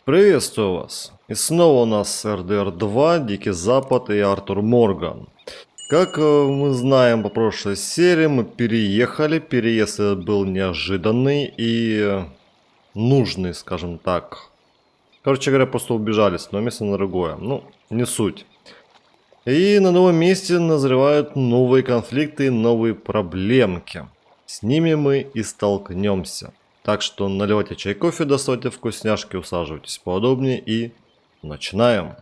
Приветствую вас. И снова у нас РДР-2, Дикий Запад и Артур Морган. Как мы знаем по прошлой серии, мы переехали. Переезд этот был неожиданный и нужный, скажем так. Короче говоря, просто убежали с одного места на другое. Ну, не суть. И на новом месте назревают новые конфликты, новые проблемки. С ними мы и столкнемся. Так что наливайте чай, кофе, доставайте вкусняшки, усаживайтесь поудобнее и начинаем.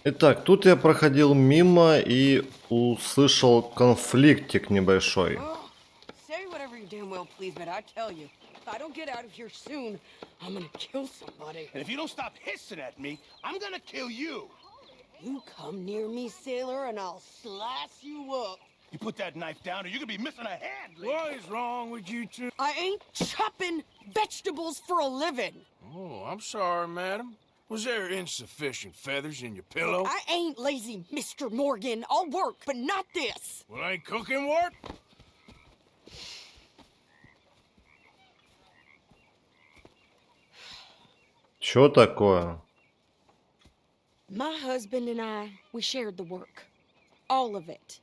Итак, тут я проходил мимо и услышал конфликтик небольшой. You come near me, sailor, and I'll slice you up. You put that knife down or you're gonna be missing a hand. What is wrong with you two? I ain't chopping vegetables for a living. Oh, I'm sorry, madam. Was there insufficient feathers in your pillow? I ain't lazy, Mr. Morgan. I'll work, but not this. Well, ain't cooking work? Чё такое? My husband and we shared the work. All of it.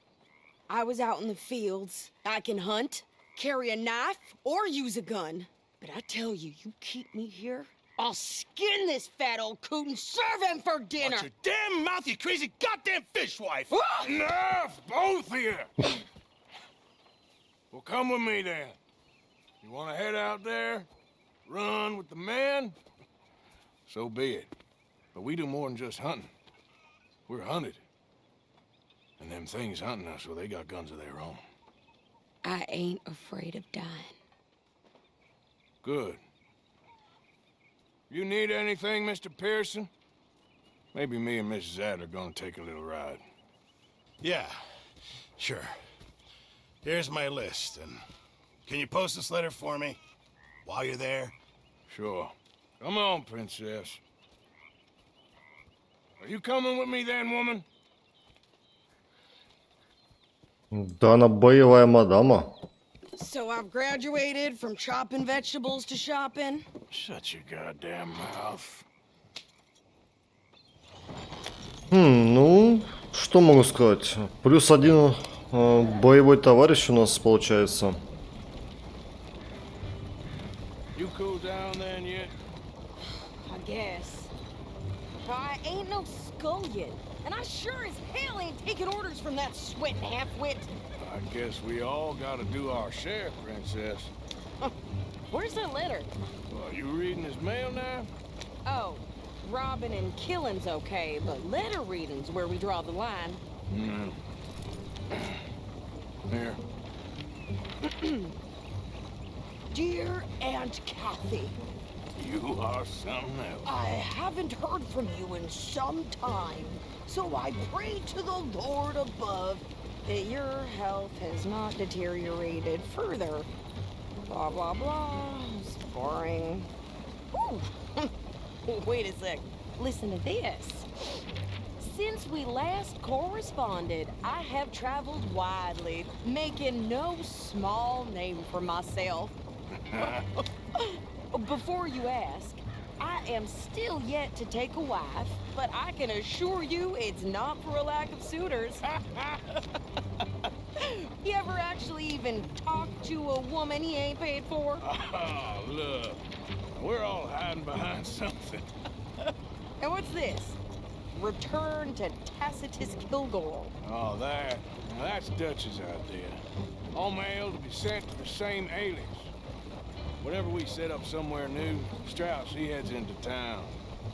I was out in the fields. I can hunt, carry a knife, or use a gun. But I tell you, you keep me here, I'll skin this fat old coot and serve him for dinner. Watch your damn mouth, you crazy goddamn fishwife! Ah! Enough, both of you! Well, come with me then. You want to head out there, run with the men? So be it. But we do more than just hunting. We're hunted. And them things hunting us, well, they got guns of their own. I ain't afraid of dying. Good. You need anything, Mr. Pearson? Maybe me and Mrs. Adler gonna take a little ride. Yeah, sure. Here's my list, and can you post this letter for me while you're there? Sure. Come on, princess. Are you coming with me then, woman? Да, она боевая мадама. So I've graduated from chopping vegetables to shopping. Shut your goddamn mouth. Ну, что могу сказать? Плюс один боевой товарищ у нас получается. You cool down then yet? I guess. I ain't no scullion, and I sure as hell ain't taking orders from that sweating half-wit. I guess we all gotta do our share, princess. Where's that letter? Well, you reading his mail now? Oh, robbing and killing's okay, but letter reading's where we draw the line. Here. Dear Aunt Kathy, You are something else. I haven't heard from you in some time, so I pray to the Lord above that your health has not deteriorated further. Blah, blah, blah. It's boring. Ooh. Wait a sec. Listen to this. Since we last corresponded, I have traveled widely, making no small name for myself. Before you ask, I am still yet to take a wife, but I can assure you it's not for a lack of suitors. You ever actually even talk to a woman he ain't paid for? Oh, look. We're all hiding behind something. And what's this? Return to Tacitus Kilgore. Oh, that's Dutch's idea. All mail to be sent to the same alias. Whenever we set up somewhere new, Strauss, he heads into town.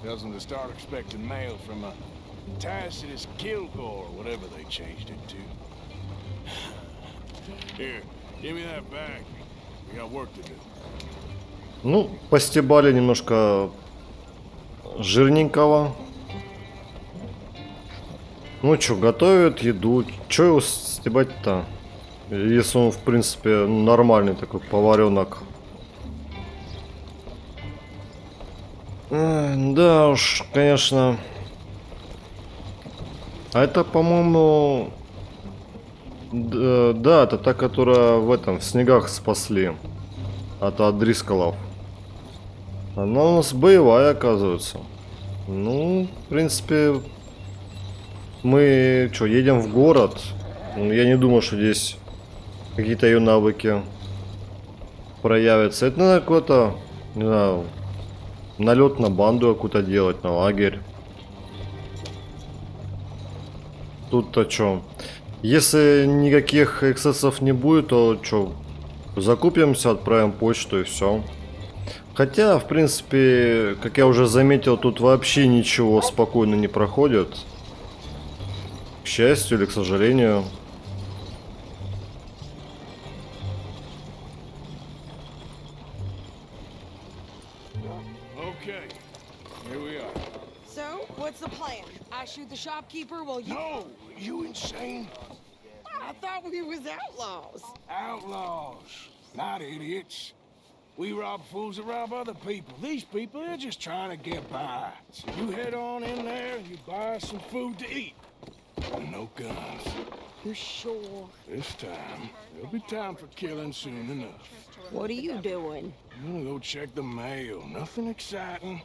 Tells them to start expecting mail from a Tacitus Kilgore, or whatever they changed it to. Here, give me that bag. We got work to do. Ну, постебали немножко жирненького. Ну чё, готовят еду. Чё его стебать-то? Если он, в принципе, нормальный такой поваренок. Да уж, конечно. А это, по-моему, Да, это та, которая в этом, в снегах спасли. От Дрисколов. Она у нас боевая, оказывается. Ну, в принципе, мы что, едем в город? Ну, я не думаю, что здесь какие-то ее навыки проявятся. Это надо какой-то, не знаю, налет на банду какую-то делать, на лагерь. Тут-то что? Если никаких эксцессов не будет, то что? Закупимся, отправим почту и все. Хотя, в принципе, как я уже заметил, тут вообще ничего спокойно не проходит. К счастью или к сожалению. Okay, here we are. So, what's the plan? I shoot the shopkeeper while you... No, you insane? I thought we was outlaws. Outlaws, not idiots. We rob fools that rob other people. These people, they're just trying to get by. So you head on in there and you buy some food to eat. No guns. You sure? This time, there'll be time for killing soon enough. What are you doing? I'm gonna go check the mail. Nothing exciting.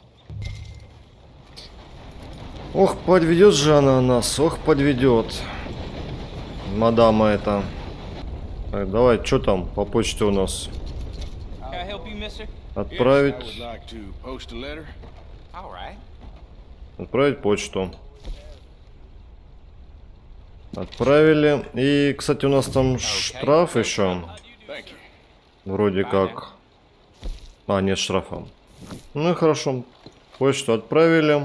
Ох, подведет же она нас, ох, подведет. Мадама это. Так, давай, что там по почте у нас? Отправить. Yes, I would like to post a letter. Отправить почту. Отправили. И, кстати, у нас там штраф еще. Thank you. Вроде как. А, нет штрафа. Ну и хорошо. Почту отправили.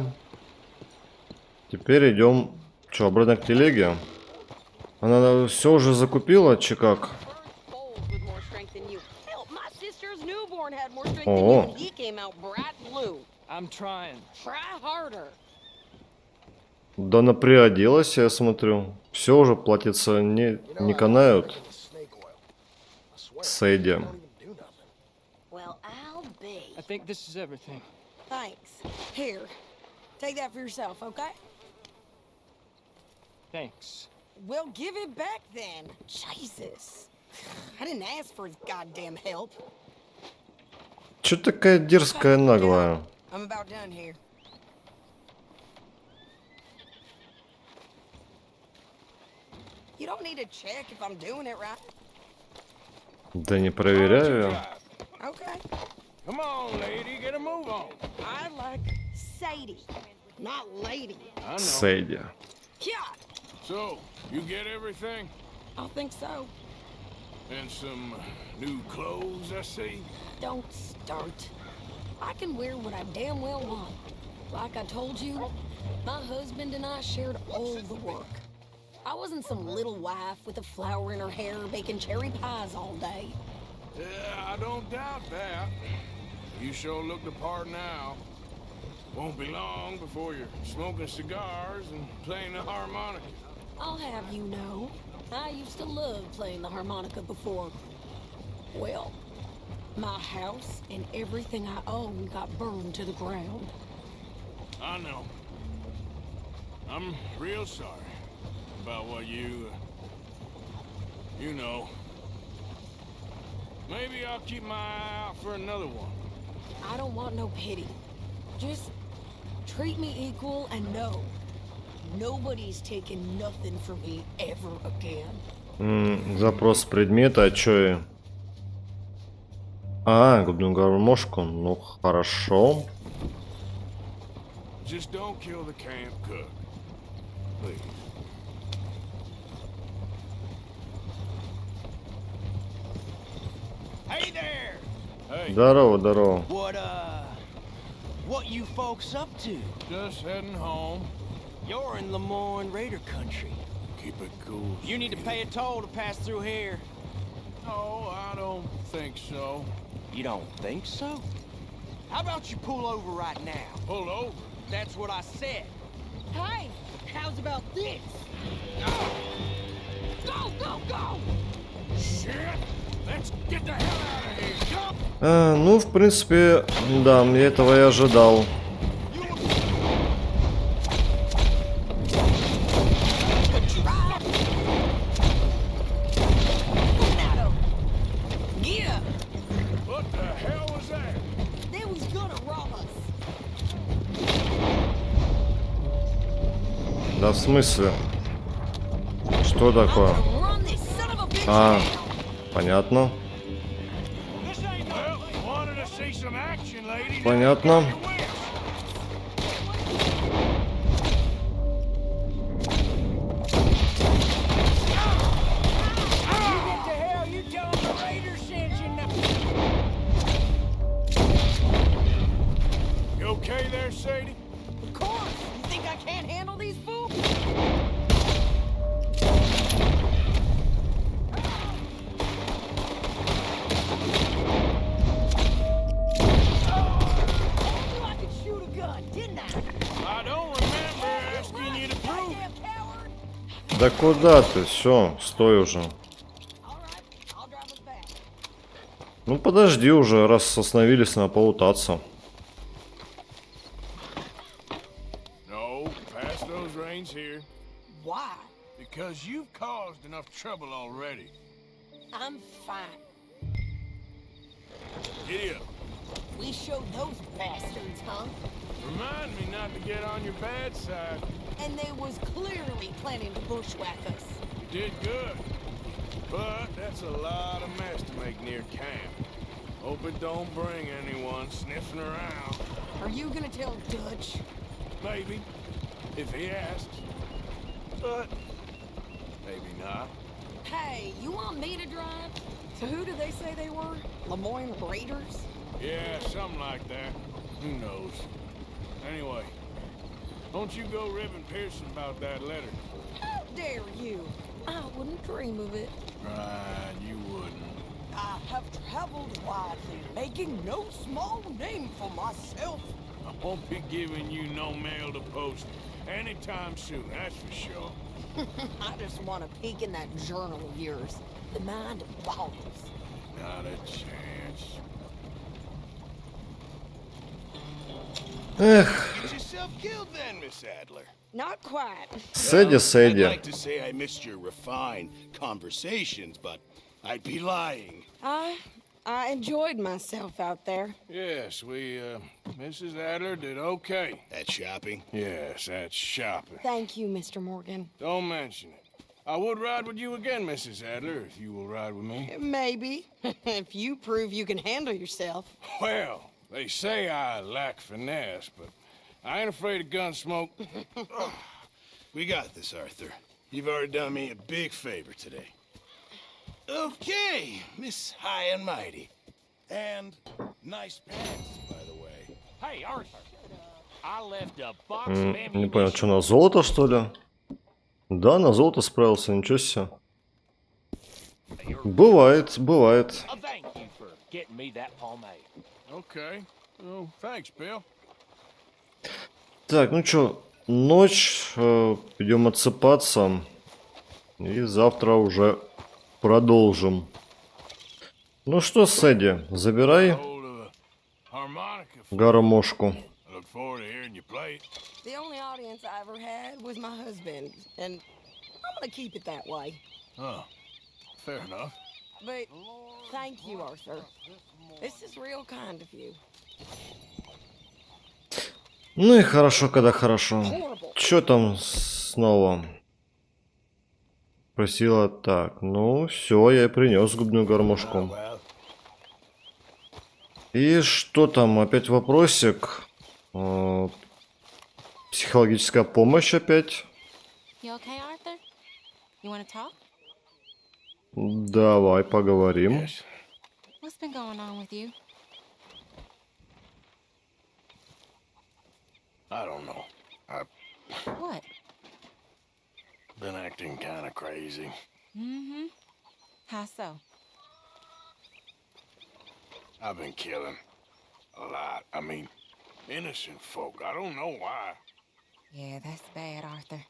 Теперь идем. Что, обратно к телеге? Она все уже закупила, чи как? О. I'm trying. Да она приоделась, я смотрю. Все уже платится, не канают. Сэди. Well, I'll be. I think this is everything. Thanks. Here, take that for yourself, okay? Thanks. Well, give it back then. Jesus. I didn't ask for his goddamn help. Че такая дерзкая, наглая? I'm about done here. You don't need to check if I'm doing it right. Да не проверяю я. Okay. Come on, lady, get a move on. I like Sadie, not lady. I know. Сэди. Yeah, So, you get everything? I think so. And some new clothes, I see? Don't start. I can wear what I damn well want. Like I told you, my husband and I shared all the work. I wasn't some little wife with a flower in her hair baking cherry pies all day. Yeah, I don't doubt that. You sure look the part now. Won't be long before you're smoking cigars and playing the harmonica. I'll have you know, I used to love playing the harmonica before. Well, my house and everything I own got burned to the ground. I know. I'm real sorry about what you know. Maybe I'll keep my eye out for another one. I don't want no pity. Just treat me equal and know nobody's taking nothing from me ever again. Запрос предмета, а чё? А, губную гармошку. Ну, хорошо. Just don't kill the camp cook. Please. Hey there! Hey, Здорово, здорово. What you folks up to? just heading home. You're in Lemoyne Raider country. Keep it cool. You need to pay a toll to pass through here. No, I don't think so. You don't think so? How about you pull over right now? Pull over. That's what I said. Hey, how's about this? Go, go, go! Shit! Let's get the hell out of here. Come! Ну, в принципе, да, мне этого и ожидал. в смысле? Что такое? Run this son of a bitch А, down. понятно. Well, wanted to see some action, lady. Понятно. Get to hell, you tell them the Raiders sent you now. You okay there, Sadie? Of course. You think I can't handle these fools? I could shoot a gun, didn't I? I don't remember asking you to prove it. Goddamn coward! Да куда ты? Все, стой уже. All right, I'll drive us back. Ну подожди уже, раз остановились, надо полутаться. No, pass those reins here. Why? Because you've caused enough trouble already. I'm fine. Giddy up. We showed those bastards, huh? Remind me not to get on your bad side. And they was clearly planning to bushwhack us. You did good. But that's a lot of mess to make near camp. Hope it don't bring anyone sniffing around. Are you gonna tell Dutch? Maybe, if he asks. But maybe not. Hey, you want me to drive? So who did they say they were? Lemoyne Raiders? Yeah, something like that. Who knows? Anyway, don't you go ribbing Pearson about that letter. How dare you? I wouldn't dream of it. Right, you wouldn't. I have traveled widely, making no small name for myself. I won't be giving you no mail to post anytime soon, that's for sure. I just want to peek in that journal of yours. The mind boggles. Not a chance. Эх, Get yourself killed then, Miss Adler. Not quite. Сэди, I'd Сэди. like to say I missed your refined conversations, but I'd be lying. I enjoyed myself out there. Yes, Mrs. Adler did okay. At shopping? Yes, that's shopping. Thank you, Mr. Morgan. Don't mention it. I would ride with you again, Mrs. Adler, if you will ride with me. Maybe. If you prove you can handle yourself. Well, they say I lack finesse, but I ain't afraid of gun smoke. We got this, Arthur. You've already done me a big favor today. Okay, Miss High and Mighty. And nice pants, by the way. Hey, Arthur. I left a box of Не понял, ammunition. что на золото, что ли? Да, на золото справился, ничего себе. Бывает, бывает. Thank you for getting me that pomade. Okay. Well, thanks, Bill. Так, ну чё, ночь, идем отсыпаться. И завтра уже продолжим. Ну что, Сэди, забирай Hold of a harmonica. гармошку. I look forward to hearing you play it. The only audience I ever had was my husband, and I'm gonna keep it that way. Oh, fair enough. But thank you, Arthur. This is real kind of you. Ну и хорошо, когда хорошо. Horrible. Чё там снова? Просила так, ну все, я принес губную гармошку. Well, И что там, опять вопросик? Психологическая помощь опять? You okay, Arthur? You want to talk? Давай поговорим. Yes. What's been going on with you? I don't know. I've What? been acting kind of crazy. Mm-hmm. How so? I've been killing a lot. I mean, innocent folk. I don't know why. Yeah, that's bad, Arthur.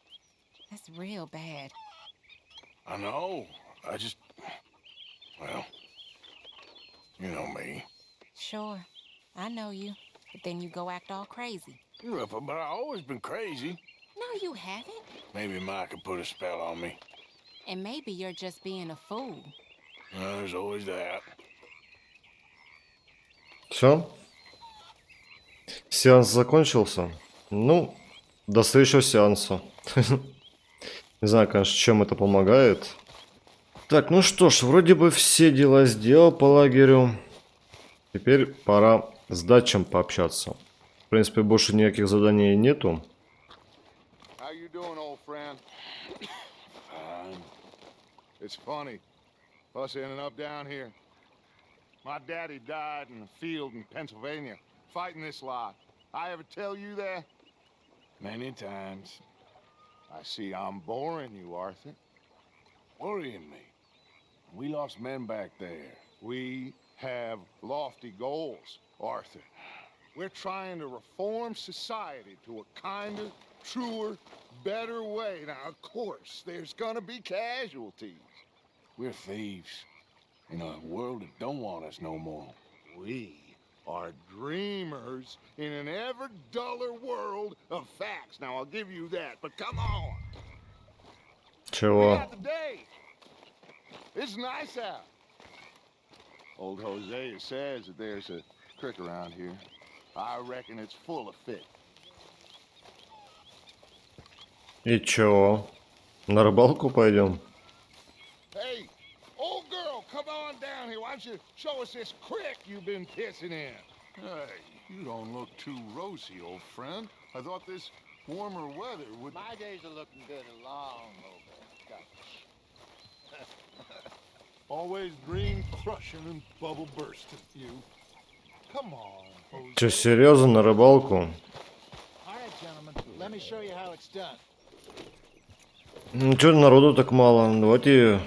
That's real bad. I know. I just, well, you know me. Sure, I know you. But then you go act all crazy. But I've always been crazy. No, you haven't. Maybe Mike could put a spell on me. And maybe you're just being a fool. There's always that. Все? Сеанс закончился? Ну, до следующего сеанса. Не знаю, конечно, чем это помогает. Так, ну что ж, вроде бы все дела сделал по лагерю. Теперь пора с Датчем пообщаться. В принципе, больше никаких заданий нету. How you doing, old friend? Fine. It's funny, us ending up down here. My daddy died in a field in Pennsylvania, fighting this lot. I ever tell you that? Many times. I see I'm boring you, Arthur. Worrying me. We lost men back there. We have lofty goals, Arthur. We're trying to reform society to a kinder, truer, better way. Now, of course, there's gonna be casualties. We're thieves in a world that don't want us no more. We are dreamers in an ever duller world of facts. Now, I'll give you that, but come on. We Чего? got the day. It's nice out. Old Hosea says that there's a creek around here. I reckon it's full of fish. И чего? На рыбалку пойдем? Hey, old girl, come on down here. Why don't you show us this creek you've been pissing in? Hey, you don't look too rosy, old friend. I thought this warmer weather would... My days are looking good along over. Always dream crushing and bubble bursting, you. Come on, Jose. Че, серьезно, на рыбалку? All right, gentlemen, let me show you how it's done. Ну чё, народу так мало? Давайте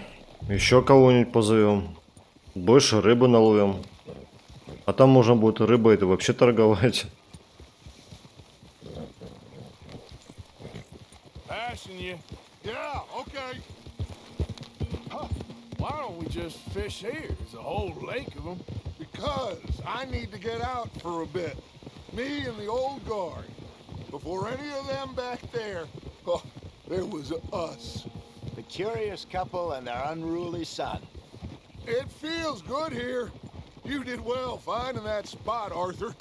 еще кого-нибудь позовем. Больше рыбы наловим. А там можно будет рыбой это вообще торговать. Passing you. Yeah, okay. Why don't we just fish here? There's a whole lake of them. Because I need to get out for a bit. Me and the old guard. Before any of them back there, oh, there was us. The curious couple and their unruly son. It feels good here. You did well finding that spot, Arthur.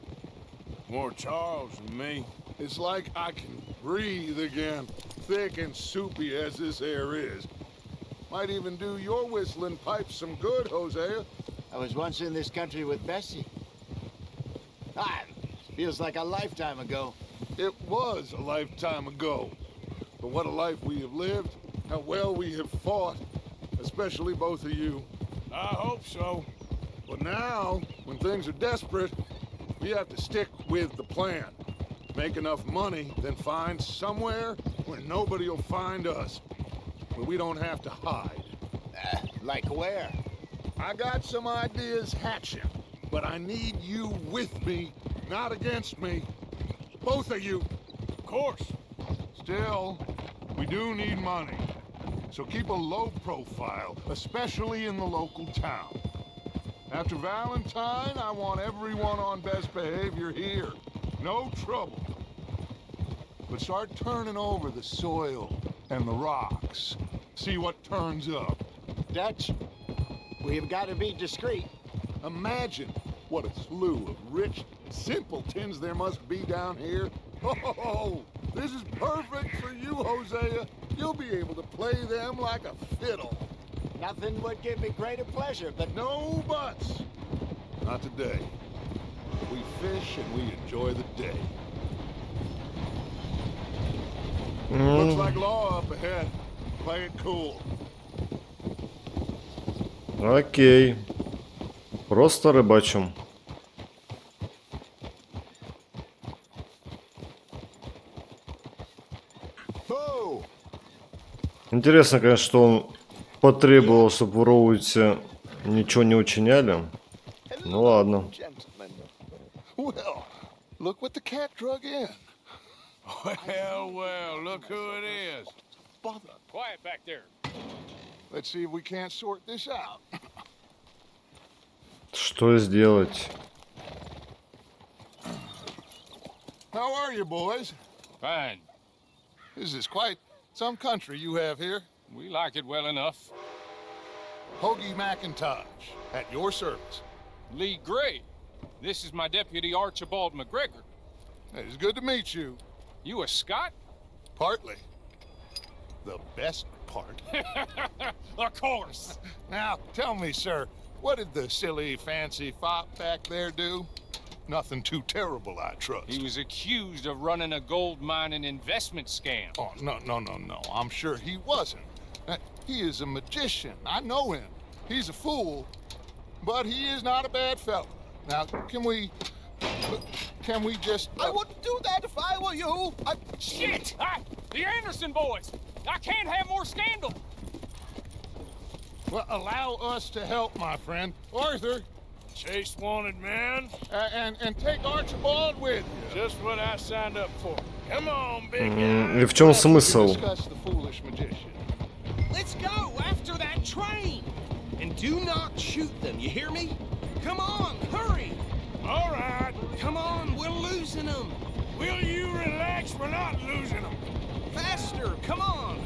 More Charles than me. It's like I can breathe again, thick and soupy as this air is. Might even do your whistling pipes some good, Hosea. I was once in this country with Bessie. Ah, feels like a lifetime ago. It was a lifetime ago. But what a life we have lived, how well we have fought, especially both of you. I hope so. But now, when things are desperate, we have to stick with the plan. Make enough money, then find somewhere where nobody will find us. Where we don't have to hide. Like where? I got some ideas hatching, but I need you with me, not against me. Both of you. Of course. Still, we do need money. So keep a low profile, especially in the local town. After Valentine, I want everyone on best behavior here. No trouble. But start turning over the soil and the rocks. See what turns up. Dutch, we've got to be discreet. Imagine what a slew of rich simpletons there must be down here. Oh, this is perfect for you, Hosea. You'll be able to play them like a fiddle. Nothing would give me greater pleasure, but No buts. Not today. We fish and we enjoy the day. Looks like law up ahead. Play it cool. Окей. Просто рыбачим. Whoa! Интересно, конечно, что он потребовал, чтобы в Роудсе ничего не учиняли. Ну ладно. Gentlemen. Well, look what the cat drug in. Well, look who it is. Bother. Quiet back there. Let's see if we can't sort this out. Что сделать? How are you, boys? Fine. This is quite some country you have here. We like it well enough. Hoagie McIntosh, at your service. Lee Gray. This is my deputy Archibald McGregor. It's good to meet you. You a Scot? Partly. the best part. Of course. Now, tell me, sir, what did the silly, fancy fop back there do? Nothing too terrible, I trust. He was accused of running a gold mining investment scam. Oh, no. I'm sure he wasn't. He is a magician. I know him. He's a fool, but he is not a bad fellow. Now, can we just... I wouldn't do that if I were you. Shit! The Anderson boys! I can't have more scandal! Well, allow us to help, my friend. Arthur, Chase wanted, man. and take Archibald with you. Just what I signed up for. Come on, big И в чем смысл? Discuss the foolish magician. Let's go after that train! And do not shoot them, you hear me? Come on, hurry! All right. Come on, we're losing them! Will you relax? We're not losing them. Faster, come on!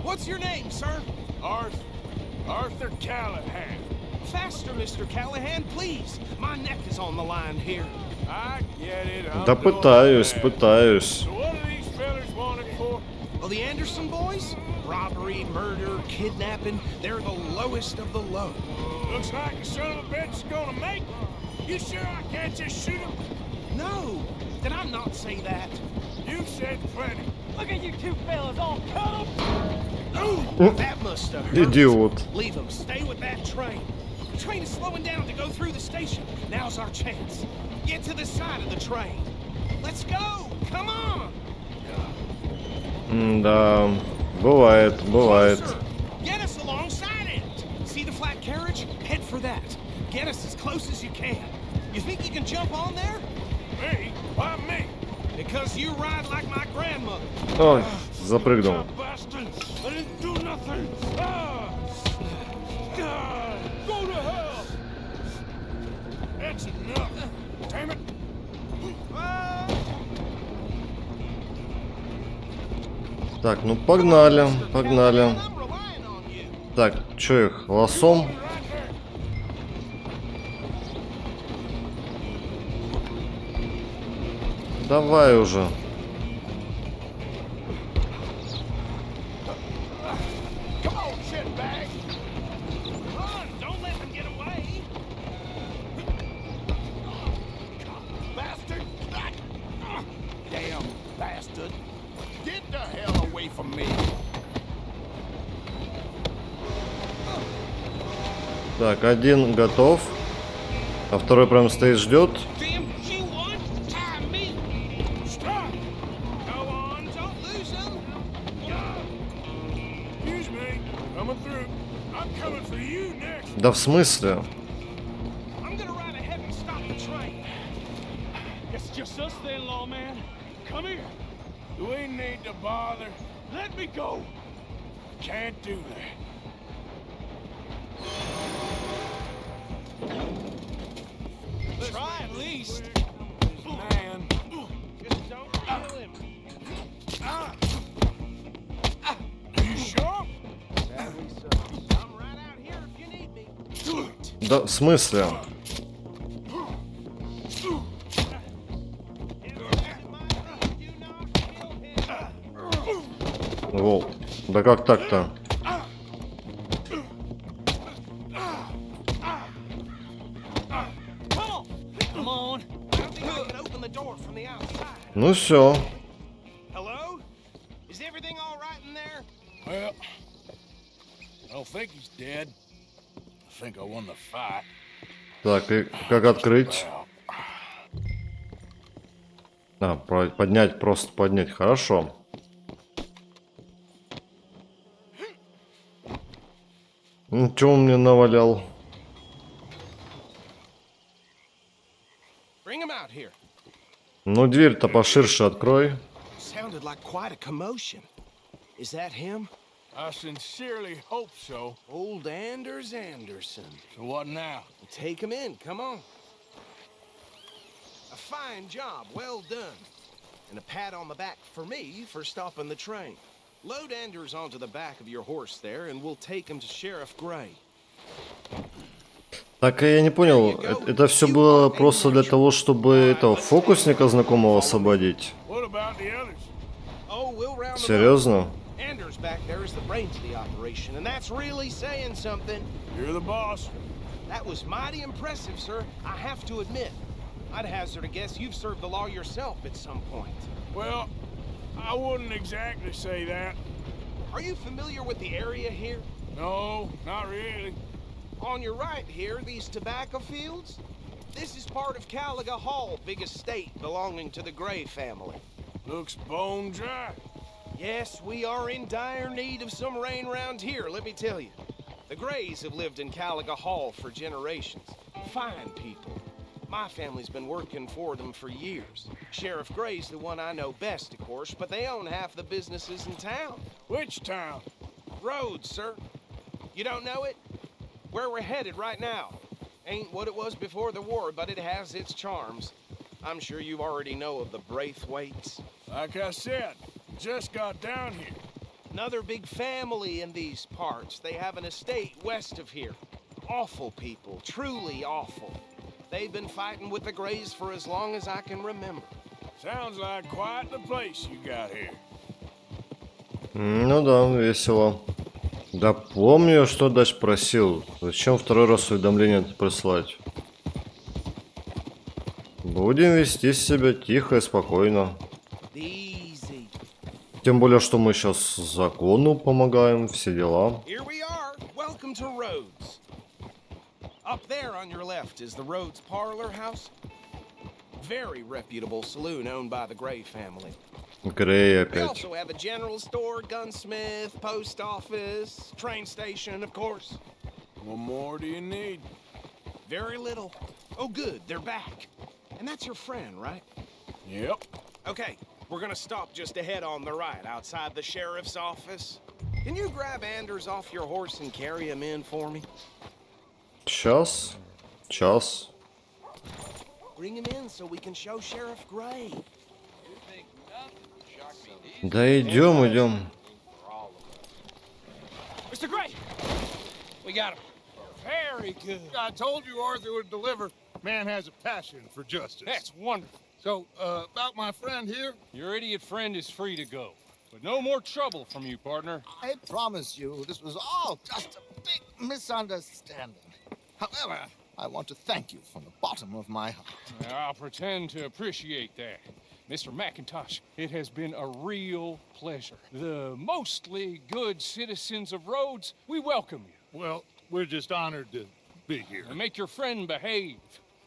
What's your name, sir? Arthur Callahan. Faster, Mr. Callahan, please! My neck is on the line here. I get it. I'm Да doing пытаюсь, my best. пытаюсь. So what are these fellas wanted for? Well, the Anderson boys? Robbery, murder, kidnapping, they're the lowest of the low. Looks like the son of a bitch is gonna make it. You sure I can't just shoot him? No! Did I not say that? You said plenty. Look at you two fellas all cut up. Ooh, that must have hurt. Идиот. Leave them. Stay with that train. The train is slowing down to go through the station. Now's our chance. Get to the side of the train. Let's go. Come on. Да, бывает. Closer. Get us alongside it. See the flat carriage? Head for that. Get us as close as you can. You think you can jump on there? Me? Why me? Because you ride like my grandmother. Ой, запрыгнул. You bastard! I didn't do nothing. God, go to hell. That's enough. Damn it. Так, ну погнали. I'm relying on you. Так, чё их, лосом? Right there. Давай уже. Come on, shitbag. Run! Don't let them get away. Bastard! Damn bastard! Get the hell away from me! Так, один готов. А второй прям стоит, ждет. Damn you want? Tie me! Stop! Go on, don't lose them! Excuse me. Coming through. I'm coming for you next. Да в смысле? I'm gonna ride ahead and stop the train. It's just us then, lawman. Come here. Do we need to bother? Let me go. Can't do that. Try at least. Man. Just don't kill him. You sure? I'm right out here if you need me. Да в смысле? Воу. Да как так-то? Come on. I don't think I can open the door from the outside. Ну все. Hello? Is everything all right in there? Well, I don't think he's dead. I think I won the fight. Так, и как открыть? А, поднять, просто поднять. Хорошо. Ну, чё он мне навалял? Bring him out here. Ну, дверь-то поширше открой. Sounded like quite a commotion. Is that him? I sincerely hope so. Old Anders Anderson. So what now? Take him in, come on. A fine job, well done. And a pat on the back for me for stopping the train. Load Anders onto the back of your horse there, and we'll take him to Sheriff Gray. Так, я не понял, это все было просто для того, чтобы этого фокусника знакомого освободить? What about the others? Oh, we'll round them up. Серьезно? Anders, back there is the brains of the operation, and that's really saying something. You're the boss. That was mighty impressive, sir. I have to admit. I'd hazard a guess you've served the law yourself at some point. Well, I wouldn't exactly say that. Are you familiar with the area here? No, not really. On your right here, these tobacco fields? This is part of Caliga Hall, big estate belonging to the Gray family. Looks bone dry. Yes, we are in dire need of some rain around here, let me tell you. The Grays have lived in Caliga Hall for generations. Fine people. My family's been working for them for years. Sheriff Gray's the one I know best, of course, but they own half the businesses in town. Which town? Roads, sir. You don't know it? Where we're headed right now. Ain't what it was before the war, but it has its charms. I'm sure you already know of the Braithwaites. Like I said, just got down here. Another big family in these parts. They have an estate west of here. Awful people, truly awful. They've been fighting with the Grays for as long as I can remember. Sounds like quite the place you got here. Ну да, весело. Да помню, что Дач просил. Зачем второй раз уведомление прислать? Будем вести себя тихо и спокойно. Easy. Тем более, что мы сейчас закону помогаем, все дела. Here we are. Welcome to Roads. Up there on your left is the Rhodes Parlor House. Very reputable saloon owned by the Gray family. Грей They опять. also have a general store, gunsmith, post office, train station, of course. What more do you need? Very little. Oh, good, they're back. And that's your friend, right? Yep. Okay, we're gonna stop just ahead on the right, outside the sheriff's office. Can you grab Anders off your horse and carry him in for me? Час. Час. Bring him in so we can show Sheriff Gray. Да идем, идем. Mr. Gray! We got him. Very good. I told you Arthur would deliver. Man has a passion for justice. That's wonderful. So, about my friend here, Your idiot friend is free to go. But no more trouble from you, partner. I promise you, this was all just a big misunderstanding. However, I want to thank you from the bottom of my heart. I'll pretend to appreciate that. Mr. McIntosh, it has been a real pleasure. The mostly good citizens of Rhodes, we welcome you. well, we're just honored to be here. And make your friend behave.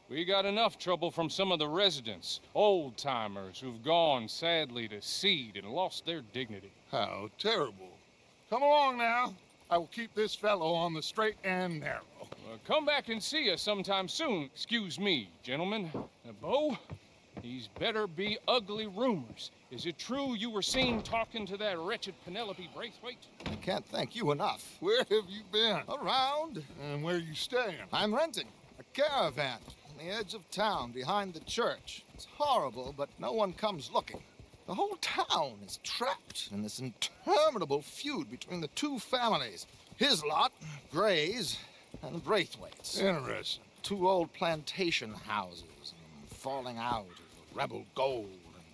We got enough trouble from some of the residents, old-timers who've gone, sadly, to seed and lost their dignity. How terrible. Come along now. I will keep this fellow on the straight and narrow. Come back and see us sometime soon. Excuse me, gentlemen. Bo, these better be ugly rumors. Is it true you were seen talking to that wretched Penelope Braithwaite? I can't thank you enough. Where have you been? Around, And where are you staying? I'm renting a caravan on the edge of town behind the church. It's horrible, but no one comes looking. The whole town is trapped in this interminable feud between the two families. His lot, Gray's, and Braithwaite's. Interesting. Two old plantation houses, and falling out over rebel gold,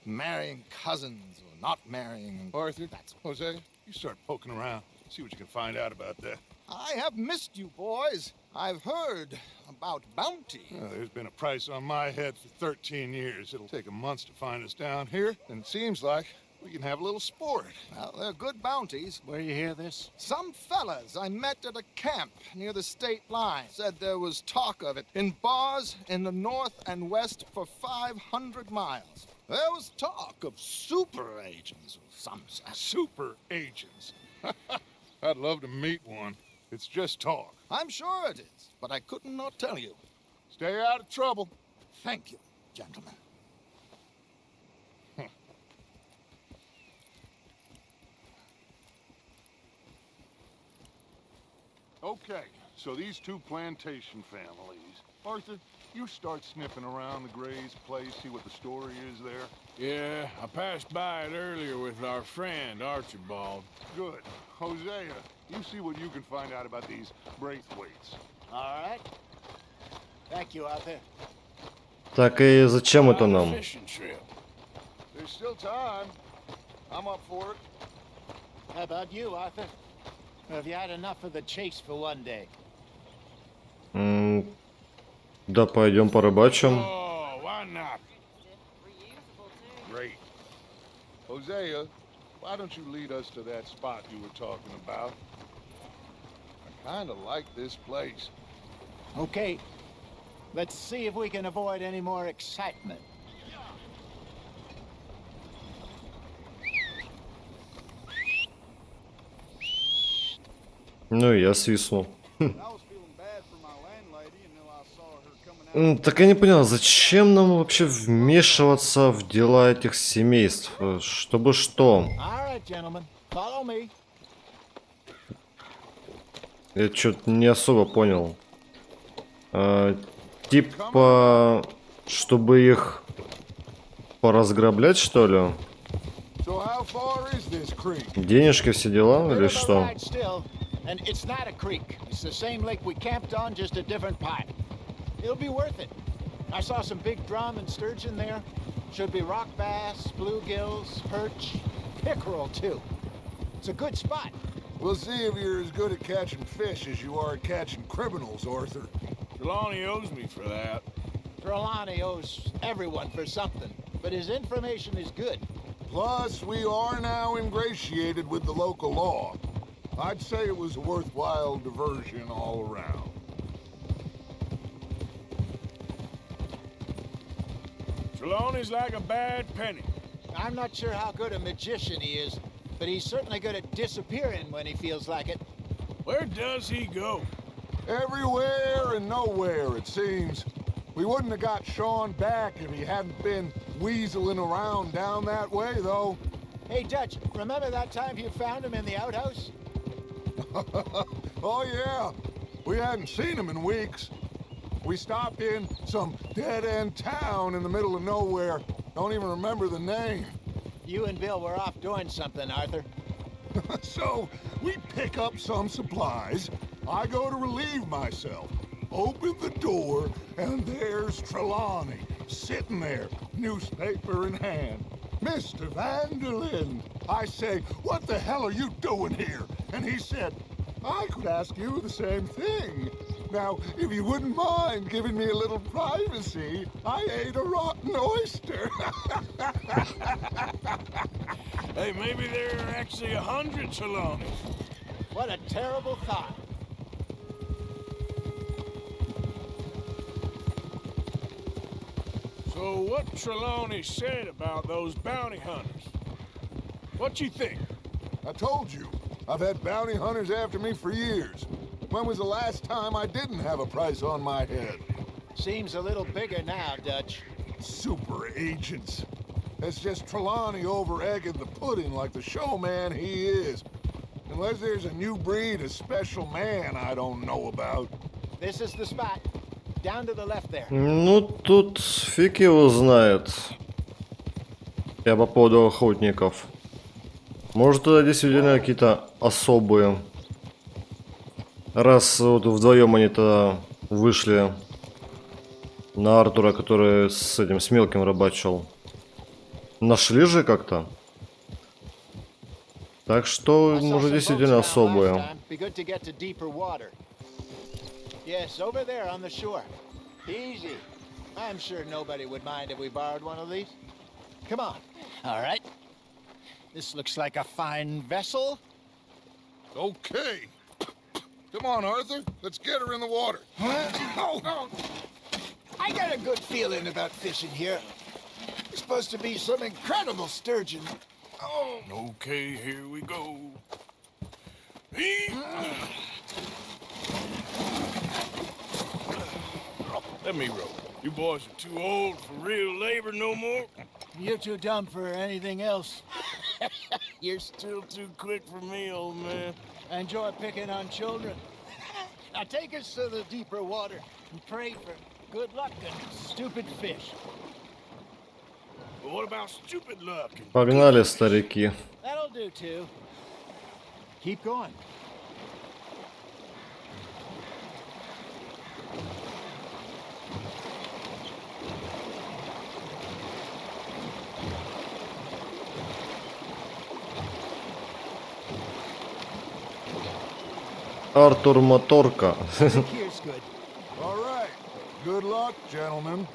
and marrying cousins or not marrying. And Arthur, that's Jose, you start poking around. See what you can find out about that. I have missed you, boys. I've heard about bounty. Well, there's been a price on my head for 13 years. It'll take a month to find us down here, and it seems like we can have a little sport. Well, they're good bounties. Where you hear this? Some fellas I met at a camp near the state line said there was talk of it in bars in the north and west for 500 miles. There was talk of super agents of some sort. Super agents. I'd love to meet one. It's just talk. I'm sure it is, but I couldn't not tell you. Stay out of trouble. Thank you, gentlemen. Okay, so these two plantation families. Arthur, you start sniffing around the Gray's place, see what the story is there. Yeah, I passed by it earlier with our friend, Archibald. Good. Hosea, you see what you can find out about these Braithwaites. All right. Thank you, Arthur. Так и зачем это On a нам? fishing trip. There's still time. I'm up for it. How about you, Arthur? Have you had enough of the chase for one day? Да, пойдем порыбачим. Oh, why not? Great. Hosea, why don't you lead us to that spot you were talking about? I kind of like this place. Okay. Let's see if we can avoid any more excitement. Ну и я свистнул. Так я не понял, зачем нам вообще вмешиваться в дела этих семейств? Чтобы что? Я что-то не особо понял. Типа, чтобы их поразграблять, что ли? Денежки, все дела, или что? It'll be worth it. I saw some big drum and sturgeon there. Should be rock bass, bluegills, perch, pickerel too. It's a good spot. We'll see if you're as good at catching fish as you are at catching criminals, Arthur. Trelawney owes me for that. Trelawney owes everyone for something, but his information is good. Plus, we are now ingratiated with the local law. I'd say it was a worthwhile diversion all around. Trelawney's like a bad penny. I'm not sure how good a magician he is, but he's certainly good at disappearing when he feels like it. Where does he go? Everywhere and nowhere, it seems. We wouldn't have got Sean back if he hadn't been weaseling around down that way, though. Hey, Dutch, remember that time you found him in the outhouse? Oh, yeah. We hadn't seen him in weeks. We stopped in some dead-end town in the middle of nowhere. Don't even remember the name. You and Bill were off doing something, Arthur. So, we pick up some supplies. I go to relieve myself. Open the door, and there's Trelawney, sitting there, newspaper in hand. Mr. Vanderlyn. I say, what the hell are you doing here? And he said, I could ask you the same thing. Now, if you wouldn't mind giving me a little privacy, I ate a rotten oyster. Hey, maybe there are actually 100 Trelawneys. What a terrible thought. So what Trelawney said about those bounty hunters? What you think? I told you, I've had bounty hunters after me for years. When was the last time I didn't have a price on my head? Seems a little bigger now, Dutch. Super agents. It's just Trelawney over-egging the pudding like the showman he is. Unless there's a new breed of special man I don't know about. This is the spot. Down to the left there. Ну, тут фиг его знает. Я по поводу охотников. Может, это действительно какие-то особые. Раз вот вдвоем они-то вышли на Артура, который с этим, с мелким рыбачил. Нашли же как-то. Так что, может, действительно особые. Yes, over there on the shore. Easy. I'm sure nobody would mind if we borrowed one of these. Come on. All right. This looks like a fine vessel. Okay. Come on, Arthur. Let's get her in the water. Oh. I got a good feeling about fishing here. It's supposed to be some incredible sturgeon. Oh. Okay, here we go. Let me row. You boys are too old for real labor no more. You're too dumb for anything else. You're still too quick for me, old man. I enjoy picking on children. Now take us to the deeper water and pray for good luck and stupid fish. But what about stupid luck? Погнали, старики. That'll do too. Keep going. Артур Моторка. Here's good. All right. Good luck, gentlemen.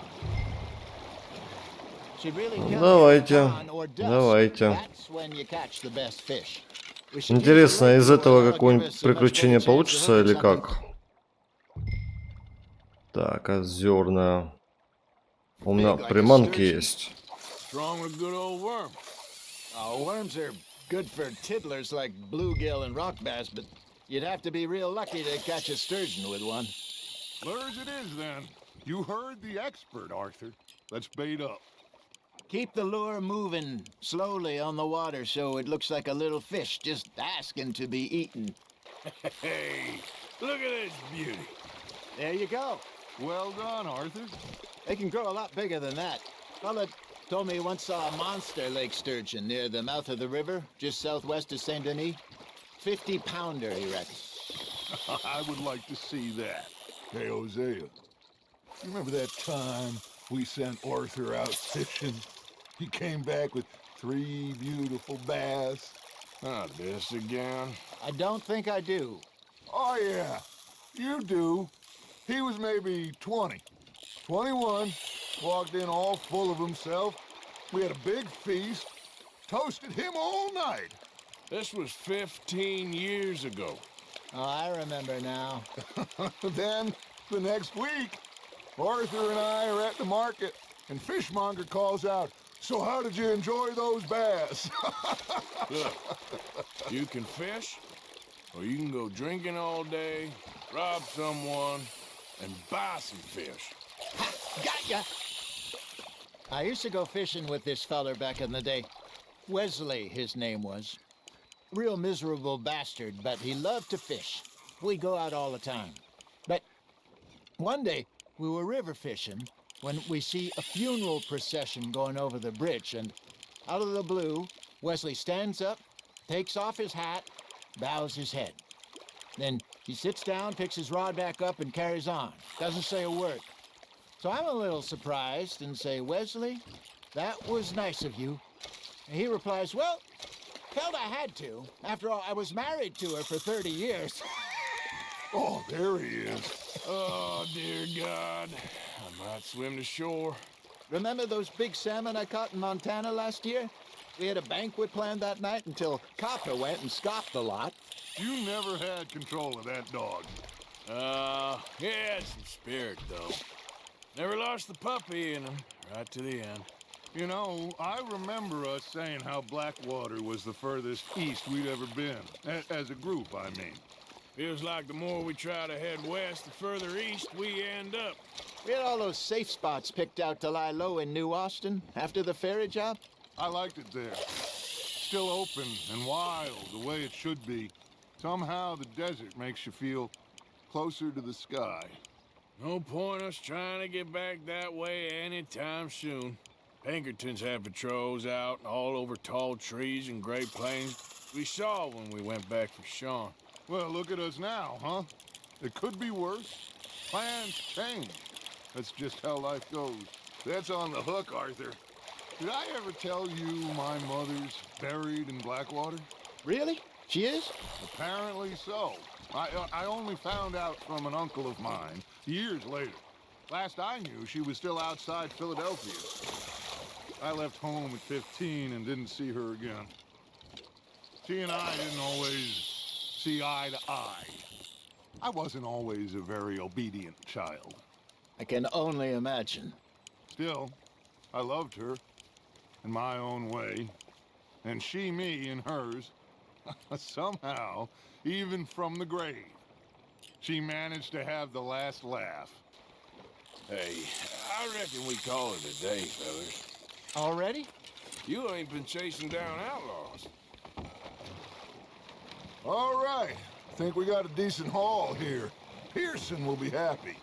Should really come Давайте, at dawn or dusk. давайте. That's when you catch the best fish. We should use Интересно, the из lake этого oil, какое-нибудь give us a much приключение better chance of получится hooking или something. как? Так, озерная. У меня Big like a приманки sturgeon. есть. Strong with a good old worm. Oh, worms are good for tiddlers like bluegill and rock bass, but you'd have to be real lucky to catch a sturgeon with one. Lures it is, then. You heard the expert, Arthur. Let's bait up. Keep the lure moving slowly on the water so it looks like a little fish just asking to be eaten. Hey, look at this beauty. There you go. Well done, Arthur. They can grow a lot bigger than that. Fella told me he once saw a monster lake sturgeon near the mouth of the river, just southwest of Saint Denis. 50-pounder, he reckons. I would like to see that. Hey, Hosea. You remember that time we sent Arthur out fishing? He came back with 3 beautiful bass. Not this again. I don't think I do. Oh, yeah. You do. He was maybe 20. 21. Walked in all full of himself. We had a big feast. Toasted him all night. This was 15 years ago. Oh, I remember now. Then, the next week, Arthur and I are at the market, and Fishmonger calls out, "So how did you enjoy those bass?" Look, you can fish, or you can go drinking all day, rob someone, and buy some fish. Got ya! I used to go fishing with this feller back in the day. Wesley, his name was. Real miserable bastard, but he loved to fish. We go out all the time. But one day, we were river fishing when we see a funeral procession going over the bridge, and out of the blue, Wesley stands up, takes off his hat, bows his head. Then he sits down, picks his rod back up, and carries on. Doesn't say a word. So I'm a little surprised and say, "Wesley, that was nice of you." And he replies, "Well, felt I had to. After all, I was married to her for 30 years. Oh, there he is. Oh, dear God. I might swim to shore. Remember those big salmon I caught in Montana last year? We had a banquet planned that night until Copper went and scoffed the lot. You never had control of that dog. He had some spirit, though. Never lost the puppy in him, right to the end. You know, I remember us saying how Blackwater was the furthest east we'd ever been. As a group, I mean. Feels like the more we try to head west, the further east we end up. We had all those safe spots picked out to lie low in New Austin after the ferry job. I liked it there. Still open and wild, the way it should be. Somehow the desert makes you feel closer to the sky. No point us trying to get back that way anytime soon. Pinkertons have patrols out all over tall trees and Great Plains. We saw when we went back for Sean. Well, look at us now, huh? It could be worse. Plans change. That's just how life goes. That's on the hook, Arthur. Did I ever tell you my mother's buried in Blackwater? Really? She is? Apparently so. I only found out from an uncle of mine years later. Last I knew, she was still outside Philadelphia. I left home at 15 and didn't see her again. She and I didn't always see eye to eye. I wasn't always a very obedient child. I can only imagine. Still, I loved her in my own way, and she me in hers. Somehow, even from the grave, she managed to have the last laugh. Hey, I reckon we call it a day, fellas. Already? You ain't been chasing down outlaws. All right. Think we got a decent haul here. Pearson will be happy.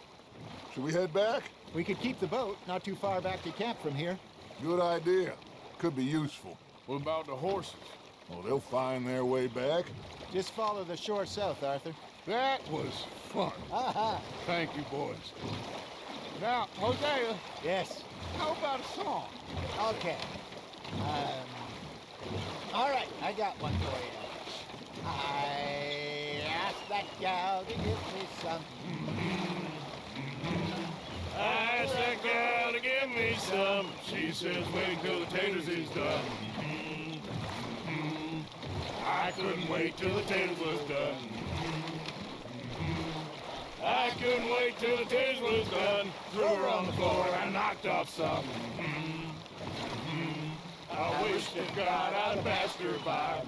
Should we head back? We could keep the boat not too far back to camp from here. Good idea. Could be useful. What about the horses? Well, they'll find their way back. Just follow the shore south, Arthur. That was fun. Aha! Thank you, boys. Now, Hosea, Yes. how about a song? Okay. All right, I got one for you. I asked that gal to give me some. I asked that gal to give me some. She says wait till the taters is done. I couldn't wait till the taters was done. I couldn't wait till the taters was done. Threw her on the floor and knocked off some. I wish to God I'd passed her by.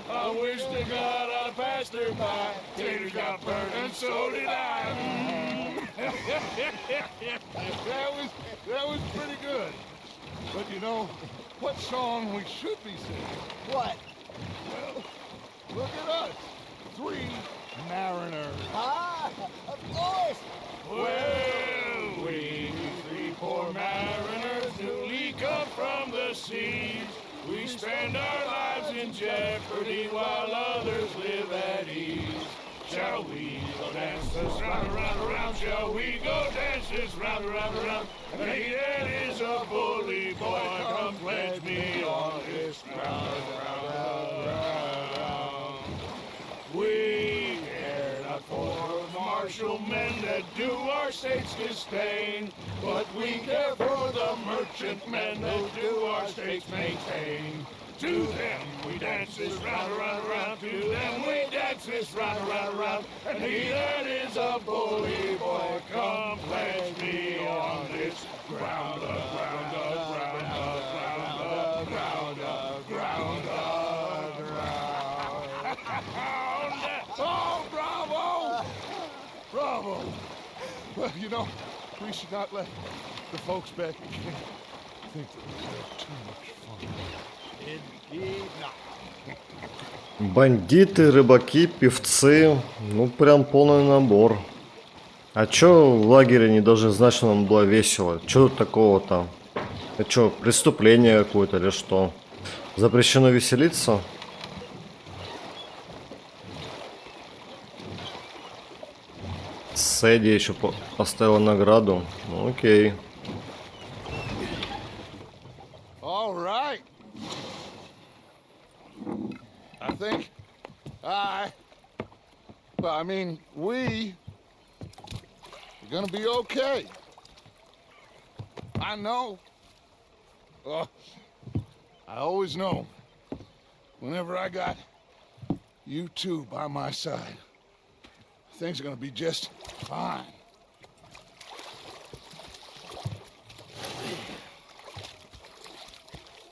I wish to God I'd passed her by. Taters got burned and so did I. that was pretty good. But you know, what song we should be singing? What? Well, look at us. 3 mariners. Ah, of course. Well, we 3 poor mariners newly come from the seas. We spend our lives in jeopardy while others live at ease. Shall we go dance this round, around, around? Shall we go dance this round, around, around? And he that is a bully boy, come pledge me on this ground, round, round. We care not for martial men that do our states disdain, but we care for the merchant men that do our states maintain. To them we dance this round, around, around. To them we dance this round, around, around. And he that is a bully boy, come pledge me on this ground, ground, ground, ground, ground, ground, ground. Oh, bravo! Bravo! Well, you know, we should not let the folks back again think that we had too much fun. Indeed not. Бандиты, рыбаки, певцы. Ну, прям полный набор. А чё в лагере не должны знать, что нам было весело? Чё тут такого-то? Это чё, преступление какое-то или что? Запрещено веселиться? Сэди еще поставила награду. Ну, окей. All right. I think we are gonna be okay. I know. I always know. Whenever I got you two by my side, things are gonna be just fine.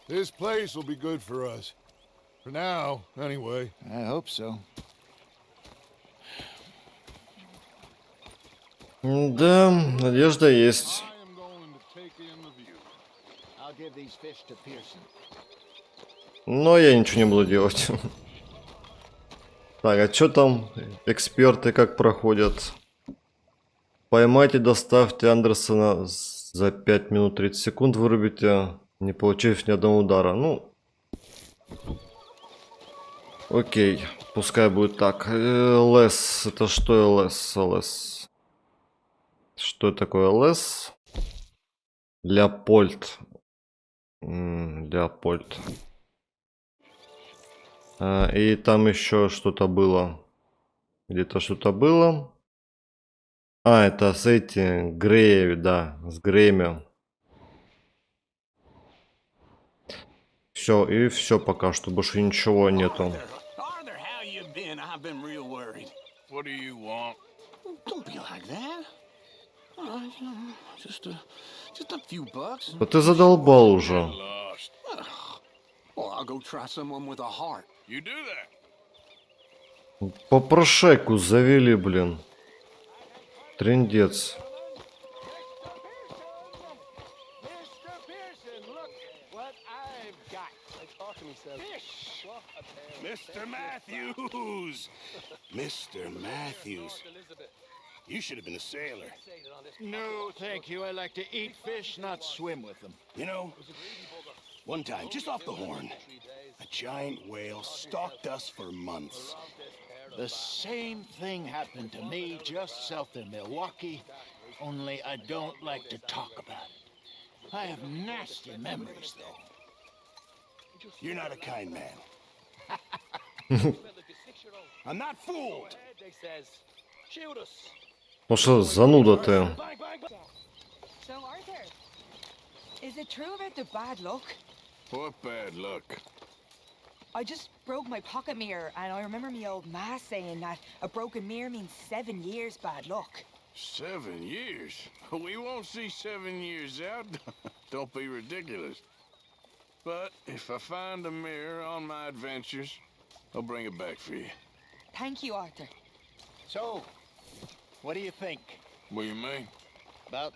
This place will be good for us. For now, anyway. I hope so. Да, надежда есть. I am going to take in the view. I'll give these fish to Pearson. Но я ничего не буду делать. Так, а что там эксперты как проходят? Поймайте, доставьте Андерсона за 5 минут 30 секунд, вырубите, не получив ни одного удара. Ну, окей, пускай будет так. ЛС, это что ЛС? ЛС. Что это такое ЛС? Леопольд. Леопольд. И там еще что-то было. Где-то что-то было. А, это с этим Греями, да, с Греями. Все, и все пока что, больше ничего нету. Arthur, how you been? I've been real worried. What do you want? Don't be like that. Just a few bucks. Да ты задолбал уже. Lost. Well, I'll go try someone with a heart. You do that. Попрошайку завели, блин. Трындец. Mr. Pearson, look what I've got. Talk to me, fish. Mr. Matthews! Mr. Matthews. You should have been a sailor. No, thank you. I like to eat fish, not swim with them. You know, one time, just off the Horn, a giant whale stalked us for months. The same thing happened to me just south of Milwaukee, only I don't like to talk about it. I have nasty memories, though. You're not a kind man. I'm not fooled. Ну что, зануда ты. So, Arthur, is it true about the bad luck? What bad luck? I just broke my pocket mirror, and I remember me old ma saying that a broken mirror means 7 years bad luck. 7 years? We won't see 7 years out. Don't be ridiculous. But if I find a mirror on my adventures, I'll bring it back for you. Thank you, Arthur. So, what do you think What do you mean? about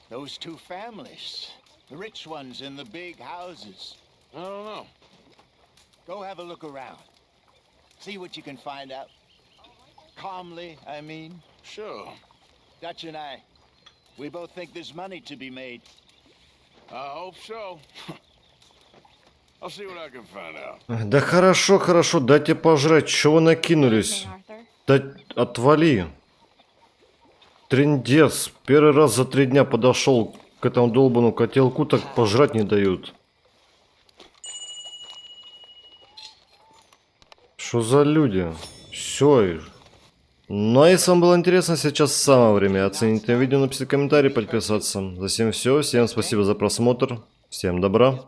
those two families? The rich ones in the big houses. I don't know. Go have a look around. See what you can find out. Calmly, I mean. Sure. Dutch and I, we both think there's money to be made. I hope so. I'll see what I can find out. Да хорошо, хорошо, дайте пожрать. Чего вы накинулись? Да отвали. Трындец. Первый раз за 3 дня подошел к этому долбану котелку, так пожрать не дают. Что за люди? Все. Ну а если вам было интересно, сейчас самое время оценить это видео, написать комментарий, подписаться. За всем все. Всем спасибо за просмотр. Всем добра.